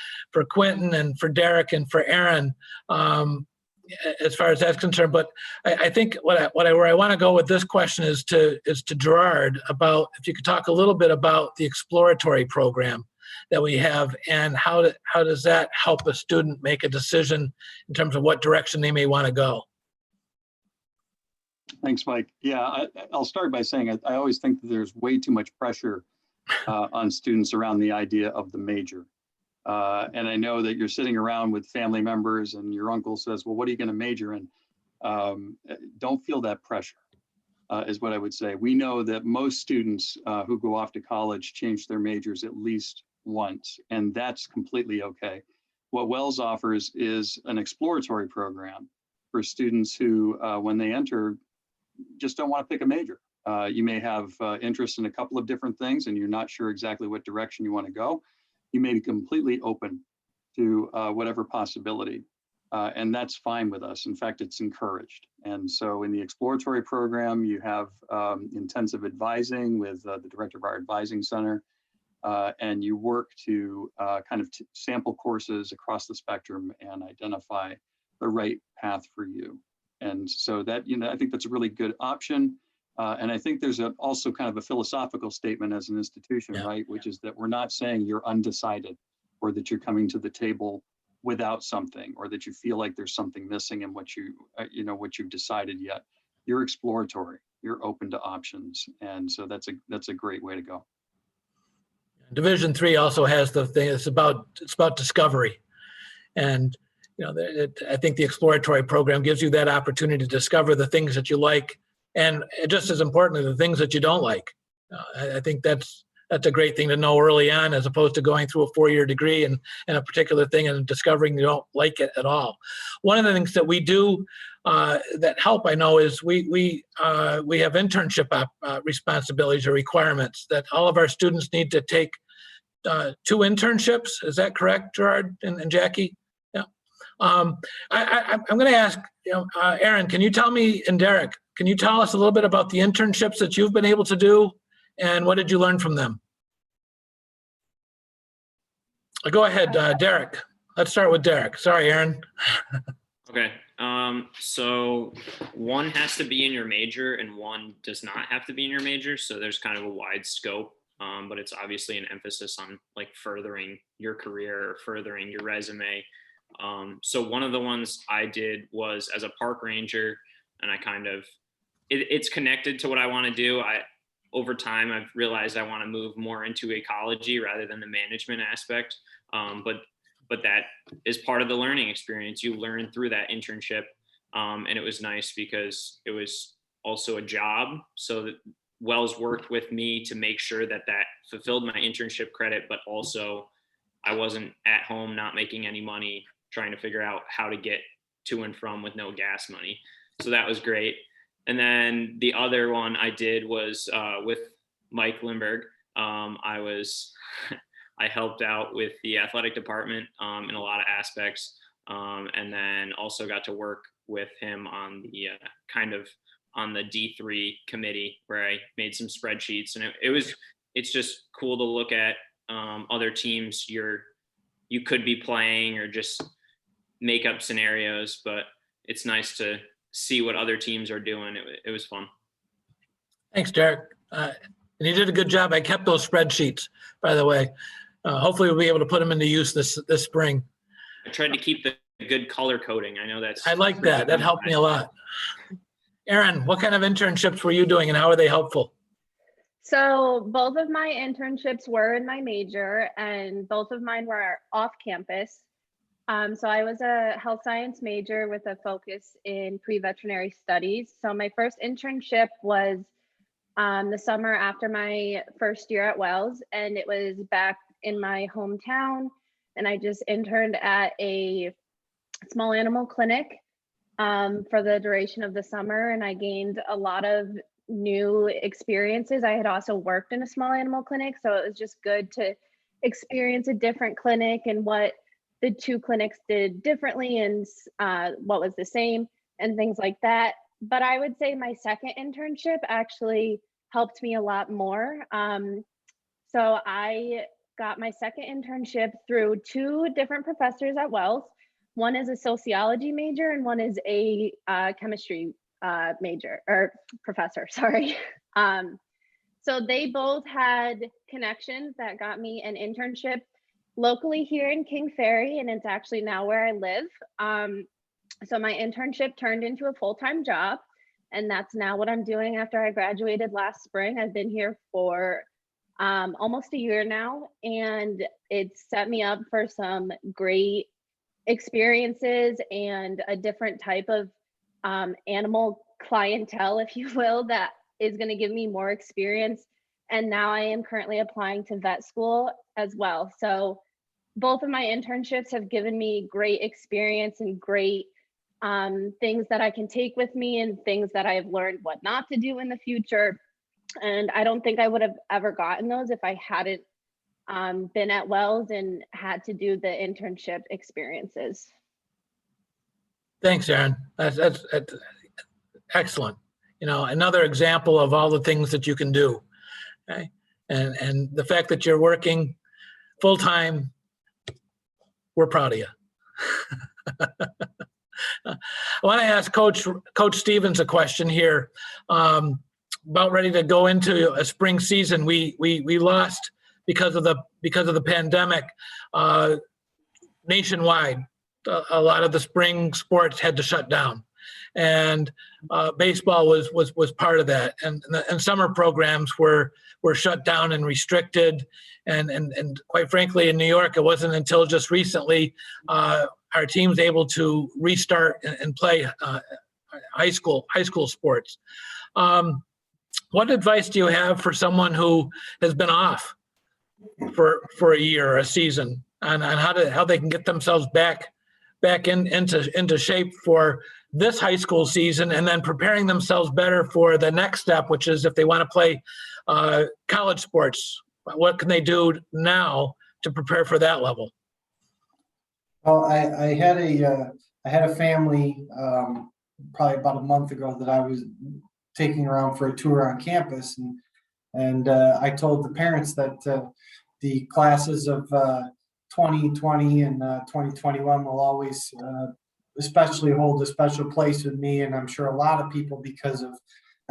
Quentin and for Derek and for Aaron, as far as that's concerned. But I think where I want to go with this question is to Gerard, about if you could talk a little bit about the Exploratory program that we have, and how does that help a student make a decision in terms of what direction they may want to go? Thanks, Mike. Yeah, I'll start by saying I always think that there's way too much pressure on students around the idea of the major. And I know that you're sitting around with family members and your uncle says, well, what are you going to major in? Don't feel that pressure, is what I would say. We know that most students who go off to college change their majors at least once, and that's completely okay. What Wells offers is an exploratory program for students who, when they enter, just don't want to pick a major. You may have interest in a couple of different things and you're not sure exactly what direction you want to go. You may be completely open to whatever possibility. And that's fine with us. In fact, it's encouraged. And so in the exploratory program, you have intensive advising with the director of our advising center. And you work to kind of sample courses across the spectrum and identify the right path for you. And so that, I think that's a really good option. And I think there's also kind of a philosophical statement as an institution, right? Which is that we're not saying you're undecided or that you're coming to the table without something or that you feel like there's something missing in what what you've decided yet. You're exploratory, you're open to options. And so that's a great way to go. Division III also has the thing, it's about discovery. And I think the exploratory program gives you that opportunity to discover the things that you like, and just as importantly, the things that you don't like. I think that's a great thing to know early on, as opposed to going through a 4-year degree and a particular thing and discovering you don't like it at all. One of the things that we do that help, I know, is we have internship responsibilities or requirements that all of our students need to take 2 internships. Is that correct, Gerard and Jackie? Yeah. I'm going to ask, Aaron, can you tell me, and Derek, can you tell us a little bit about the internships that you've been able to do, and what did you learn from them? Go ahead, Derek. Let's start with Derek. Sorry, Aaron. Okay. So one has to be in your major and one does not have to be in your major. So there's kind of a wide scope, but it's obviously an emphasis on like furthering your career or furthering your resume. So one of the ones I did was as a park ranger, and I kind of, it's connected to what I want to do. Over time, I've realized I want to move more into ecology rather than the management aspect. But that is part of the learning experience. You learn through that internship. And it was nice because it was also a job. So that Wells worked with me to make sure that fulfilled my internship credit, but also I wasn't at home, not making any money, trying to figure out how to get to and from with no gas money. So that was great. And then the other one I did was with Mike Lindbergh. I helped out with the athletic department in a lot of aspects, and then also got to work with him on the on the D3 committee, where I made some spreadsheets, and it's just cool to look at other teams you could be playing, or just make up scenarios, but it's nice to see what other teams are doing. It was fun. Thanks, Derek. And you did a good job. I kept those spreadsheets, by the way. Hopefully we'll be able to put them into use this spring. I tried to keep the good color coding. I know I like that. That helped me a lot. Erin, what kind of internships were you doing and how are they helpful? So both of my internships were in my major, and both of mine were off campus. So I was a health science major with a focus in pre-veterinary studies. So my first internship was the summer after my first year at Wells, and it was back in my hometown. And I just interned at a small animal clinic for the duration of the summer, and I gained a lot of new experiences. I had also worked in a small animal clinic, so it was just good to experience a different clinic and what the 2 clinics did differently and what was the same and things like that. But I would say my second internship actually helped me a lot more. So I got my second internship through 2 different professors at Wells. One is a sociology major and one is a chemistry major or professor, sorry. So they both had connections that got me an internship locally here in King Ferry, and it's actually now where I live. So my internship turned into a full-time job, and that's now what I'm doing after I graduated last spring. I've been here for almost a year now, and it's set me up for some great experiences and a different type of animal clientele, if you will, that is going to give me more experience. And now I am currently applying to vet school as well. So both of my internships have given me great experience and great things that I can take with me and things that I've learned what not to do in the future. And I don't think I would have ever gotten those if I hadn't been at Wells and had to do the internship experiences. Thanks, Erin. That's excellent. You know, another example of all the things that you can do. Okay, and the fact that you're working full time, we're proud of you. I want to ask Coach Stevens a question here. About ready to go into a spring season. We lost because of the pandemic nationwide. A lot of the spring sports had to shut down, and baseball was part of that. And summer programs were shut down and restricted. And quite frankly, in New York, it wasn't until just recently our team's able to restart and play high school sports. What advice do you have for someone who has been off for a year or a season, on how they can get themselves back into shape for this high school season, and then preparing themselves better for the next step, which is if they want to play college sports? What can they do now to prepare for that level? Well, I had a family probably about a month ago that I was taking around for a tour on campus, and I told the parents that the classes of 2020 and 2021 will always especially hold a special place with me, and I'm sure a lot of people, because of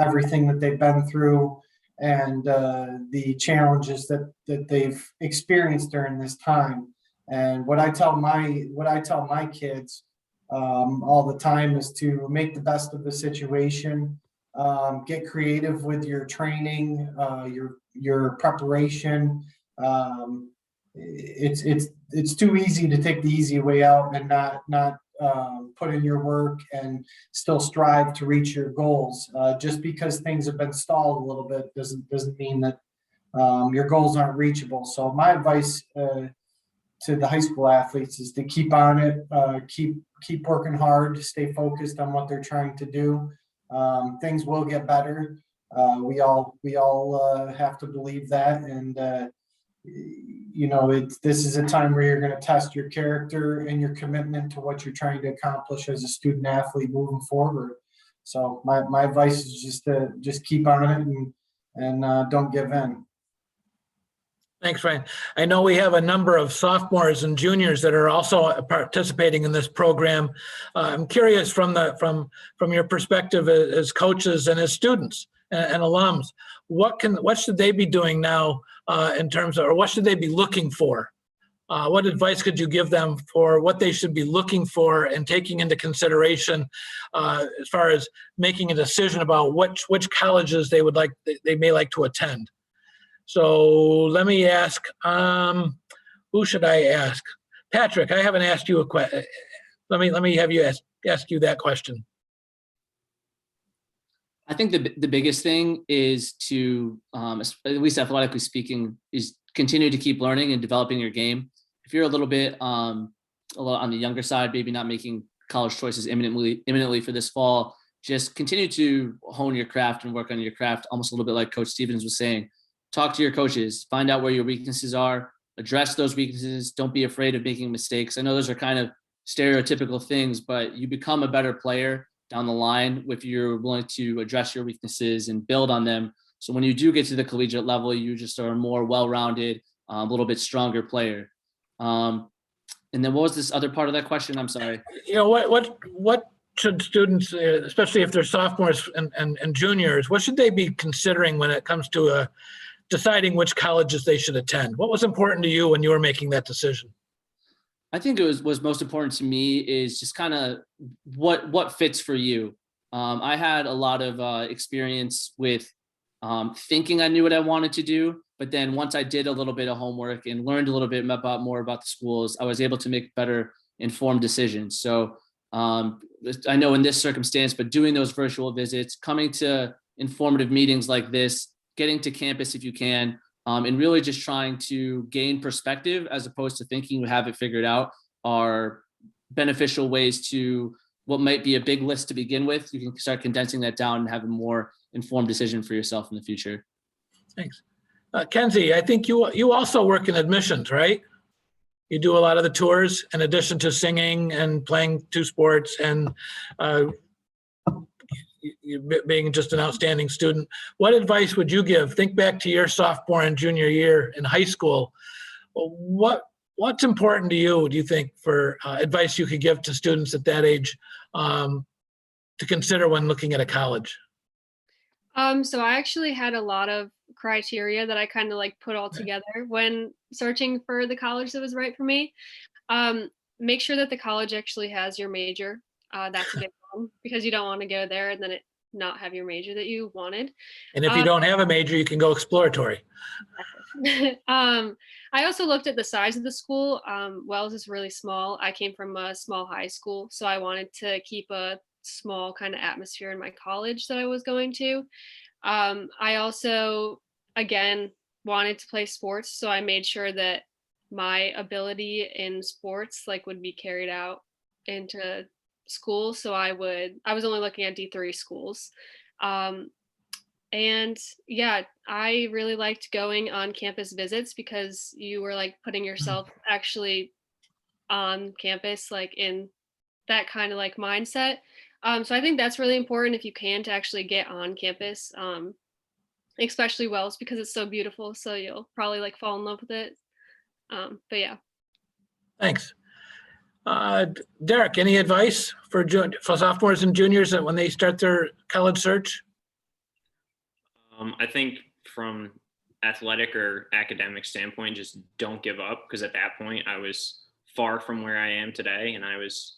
everything that they've been through and the challenges that they've experienced during this time. And what I tell my kids all the time is to make the best of the situation. Get creative with your training, your preparation. It's too easy to take the easy way out and not put in your work and still strive to reach your goals. Just because things have been stalled a little bit doesn't mean that your goals aren't reachable. So my advice to the high school athletes is to keep on it, keep working hard, stay focused on what they're trying to do. Things will get better. We all have to believe that, and this is a time where you're going to test your character and your commitment to what you're trying to accomplish as a student athlete moving forward. So my advice is just keep on it and don't give in. Thanks, Ryan. I know we have a number of sophomores and juniors that are also participating in this program. I'm curious from your perspective as coaches and as students and alums, what should they be doing now in terms of, or what should they be looking for? What advice could you give them for what they should be looking for and taking into consideration as far as making a decision about which colleges they may like to attend? So let me ask, who should I ask? Patrick, I haven't asked you a question. Let me have you ask you that question. I think the biggest thing is to, at least athletically speaking, is continue to keep learning and developing your game. If you're a little bit on the younger side, maybe not making college choices imminently for this fall, just continue to hone your craft and work on your craft, almost a little bit like Coach Stevens was saying. Talk to your coaches, find out where your weaknesses are, address those weaknesses. Don't be afraid of making mistakes. I know those are kind of stereotypical things, but you become a better player down the line if you're willing to address your weaknesses and build on them. So when you do get to the collegiate level, you just are a more well-rounded, a little bit stronger player. And then what was this other part of that question? I'm sorry. You know, what should students, especially if they're sophomores and juniors, what should they be considering when it comes to deciding which colleges they should attend? What was important to you when you were making that decision? I think it was most important to me is just kind of what fits for you. I had a lot of experience with thinking I knew what I wanted to do, but then once I did a little bit of homework and learned a little bit more about the schools, I was able to make better informed decisions. So I know in this circumstance, but doing those virtual visits, coming to informative meetings like this, getting to campus if you can, and really just trying to gain perspective as opposed to thinking you have it figured out are beneficial ways to what might be a big list to begin with. You can start condensing that down and have a more informed decision for yourself in the future. Thanks. Kenzie, I think you also work in admissions, right? You do a lot of the tours in addition to singing and playing two sports and being just an outstanding student. What advice would you give? Think back to your sophomore and junior year in high school. What's important to you, do you think, for advice you could give to students at that age to consider when looking at a college? So I actually had a lot of criteria that I kind of like put all together when searching for the college that was right for me. Make sure that the college actually has your major. That's a big one because you don't want to go there and then it not have your major that you wanted. And if you don't have a major, you can go exploratory. I also looked at the size of the school. Wells is really small. I came from a small high school, so I wanted to keep a small kind of atmosphere in my college that I was going to. I also, again, wanted to play sports, so I made sure that my ability in sports would be carried out into school. So I was only looking at D3 schools. And yeah, I really liked going on campus visits because you were putting yourself actually on campus, in that kind of mindset. So I think that's really important if you can to actually get on campus, especially Wells because it's so beautiful. So you'll probably fall in love with it. But yeah. Thanks. Derek, any advice for sophomores and juniors when they start their college search? I think from athletic or academic standpoint, just don't give up because at that point I was far from where I am today, and I was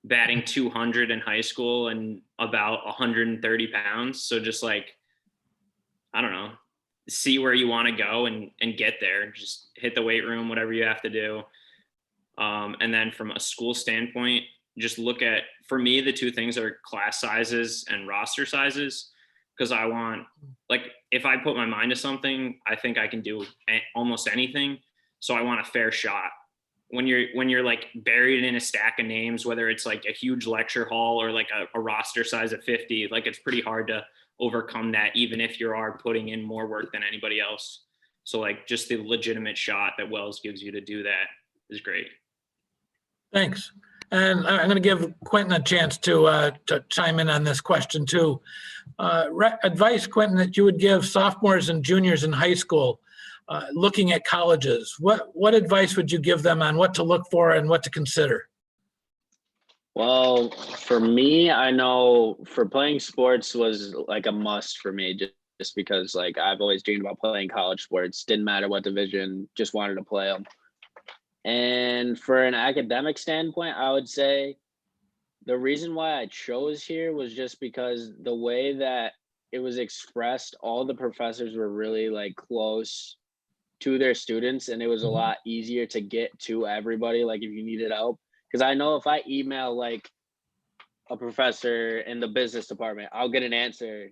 batting 200 in high school and about 130 pounds. So just I don't know, see where you want to go and get there. Just hit the weight room, whatever you have to do. And then from a school standpoint, just look at, for me, the two things are class sizes and roster sizes. Because I want, if I put my mind to something, I think I can do almost anything. So I want a fair shot. When you're buried in a stack of names, whether it's a huge lecture hall or a roster size of 50, it's pretty hard to overcome that, even if you are putting in more work than anybody else. So just the legitimate shot that Wells gives you to do that is great. Thanks. And I'm going to give Quentin a chance to chime in on this question too. Advice, Quentin, that you would give sophomores and juniors in high school looking at colleges. What advice would you give them on what to look for and what to consider? Well, for me, I know for playing sports was a must for me just because I've always dreamed about playing college sports. Didn't matter what division, just wanted to play them. And for an academic standpoint, I would say the reason why I chose here was just because the way that it was expressed, all the professors were really close to their students, and it was a lot easier to get to everybody if you needed help. Because I know if I email a professor in the business department, I'll get an answer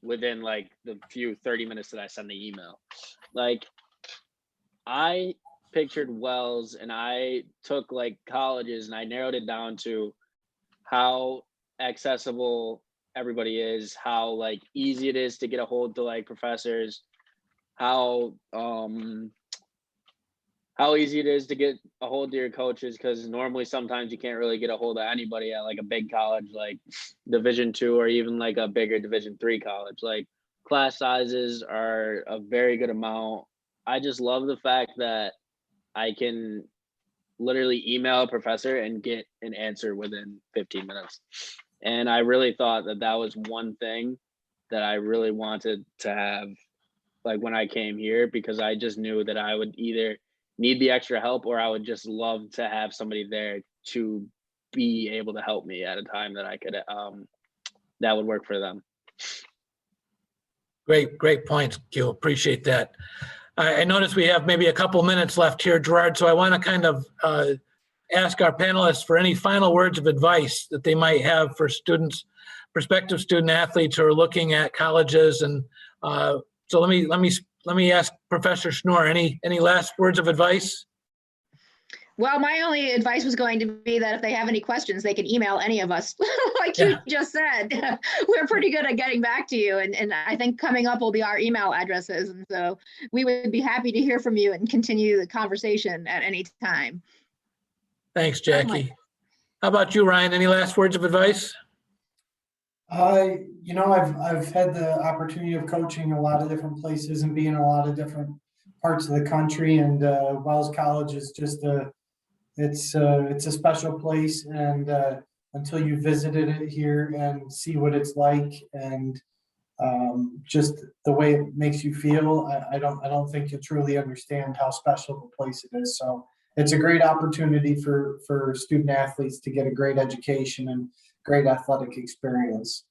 within the few 30 minutes that I send the email. I pictured Wells and I took colleges and I narrowed it down to how accessible everybody is, how easy it is to get a hold to professors, how easy it is to get a hold of your coaches, because normally sometimes you can't really get a hold of anybody at a big college like Division II or even a bigger Division III college. Class sizes are a very good amount. I just love the fact that I can literally email a professor and get an answer within 15 minutes. And I really thought that was one thing that I really wanted to have like when I came here, because I just knew that I would either need the extra help or I would just love to have somebody there to be able to help me at a time that I could that would work for them. Great points, Q. Appreciate that. I notice we have maybe a couple minutes left here, Gerard, so I want to kind of ask our panelists for any final words of advice that they might have for students, prospective student athletes who are looking at colleges. And so let me ask Professor Schnoor, any last words of advice? Well, my only advice was going to be that if they have any questions, they can email any of us. Like Yeah. you just said, we're pretty good at getting back to you. And I think coming up will be our email addresses. And so we would be happy to hear from you and continue the conversation at any time. Thanks, Jackie. How about you, Ryan? Any last words of advice? You know, I've had the opportunity of coaching a lot of different places and being in a lot of different parts of the country, and Wells College is just it's a special place, and until you visited it here and see what it's like, and just the way it makes you feel, I don't think you truly understand how special the place it is. So it's a great opportunity for student athletes to get a great education and great athletic experience.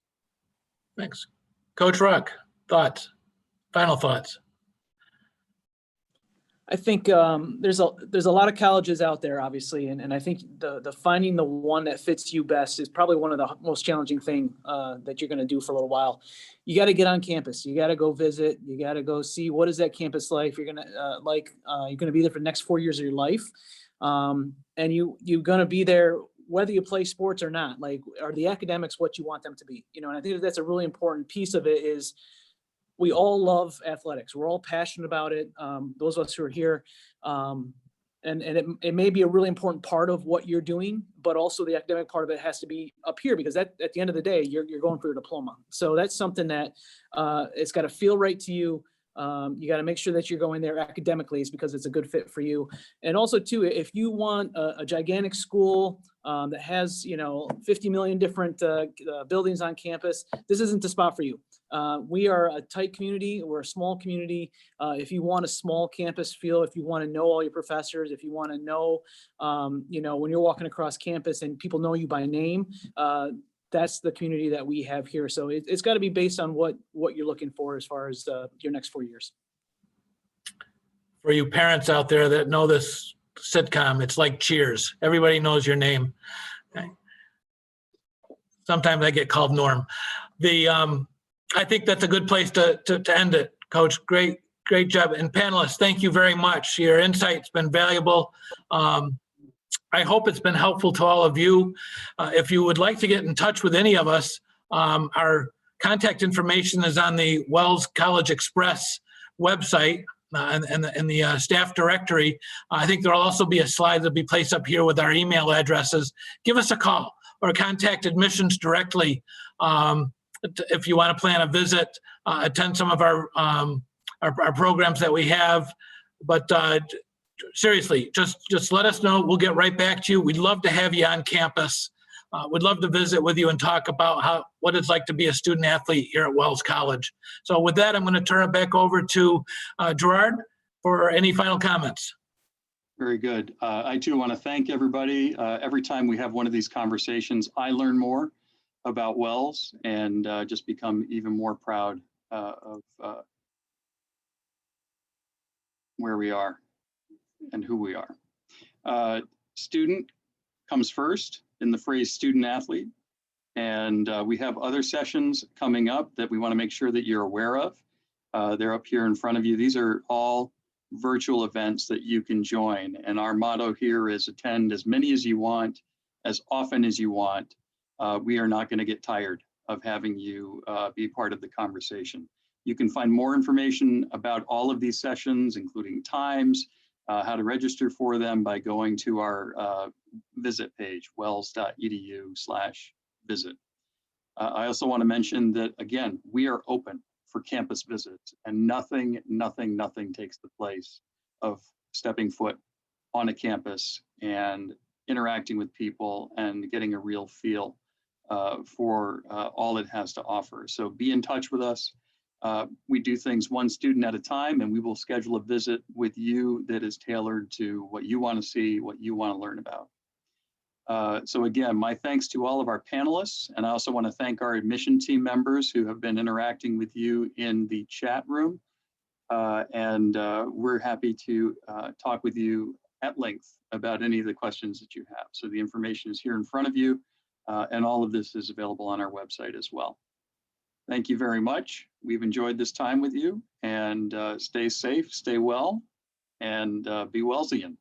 Thanks. Coach Ruck, thoughts, final thoughts? I think there's a lot of colleges out there, obviously, and I think the finding the one that fits you best is probably one of the most challenging thing that you're going to do for a little while. You got to get on campus. You got to go visit. You got to go see what is that campus like. You're gonna you're going to be there for the next 4 years of your life, and you're going to be there whether you play sports or not. Like, are the academics what you want them to be? You know, and I think that's a really important piece of it is. We all love athletics. We're all passionate about it. Those of us who are here, and it may be a really important part of what you're doing, but also the academic part of it has to be up here because at the end of the day, you're going for your diploma. So that's something that it's got to feel right to you. You got to make sure that you're going there academically is because it's a good fit for you. And also too, if you want a gigantic school that has 50 million different buildings on campus, this isn't the spot for you. We are a tight community. We're a small community. If you want a small campus feel, if you want to know all your professors, if you want to know, when you're walking across campus and people know you by name, that's the community that we have here. So it's got to be based on what you're looking for as far as your next 4 years. For you parents out there that know this sitcom, it's like Cheers. Everybody knows your name. Okay. Sometimes I get called Norm. I think that's a good place to end it, Coach. Great job. And panelists, thank you very much. Your insight's been valuable. I hope it's been helpful to all of you. If you would like to get in touch with any of us, our contact information is on the Wells College Express website and the staff directory. I think there'll also be a slide that'll be placed up here with our email addresses. Give us a call or contact admissions directly if you want to plan a visit, attend some of our programs that we have. But seriously, just let us know. We'll get right back to you. We'd love to have you on campus. We'd love to visit with you and talk about what it's like to be a student athlete here at Wells College. So with that, I'm going to turn it back over to Gerard for any final comments. Very good. I too want to thank everybody. Every time we have one of these conversations, I learn more about Wells and just become even more proud of where we are and who we are. Student comes first in the phrase student athlete. And we have other sessions coming up that we want to make sure that you're aware of. They're up here in front of you. These are all virtual events that you can join. And our motto here is attend as many as you want, as often as you want. We are not going to get tired of having you be part of the conversation. You can find more information about all of these sessions, including times, how to register for them by going to our visit page, wells.edu/visit. I also want to mention that, again, we are open for campus visits, and nothing takes the place of stepping foot on a campus and interacting with people and getting a real feel for all it has to offer. So be in touch with us. We do things one student at a time, and we will schedule a visit with you that is tailored to what you want to see, what you want to learn about. So again, my thanks to all of our panelists, and I also want to thank our admission team members who have been interacting with you in the chat room. We're happy to talk with you at length about any of the questions that you have. So the information is here in front of you, and all of this is available on our website as well. Thank you very much. We've enjoyed this time with you, and stay safe, stay well, and be Wellesian.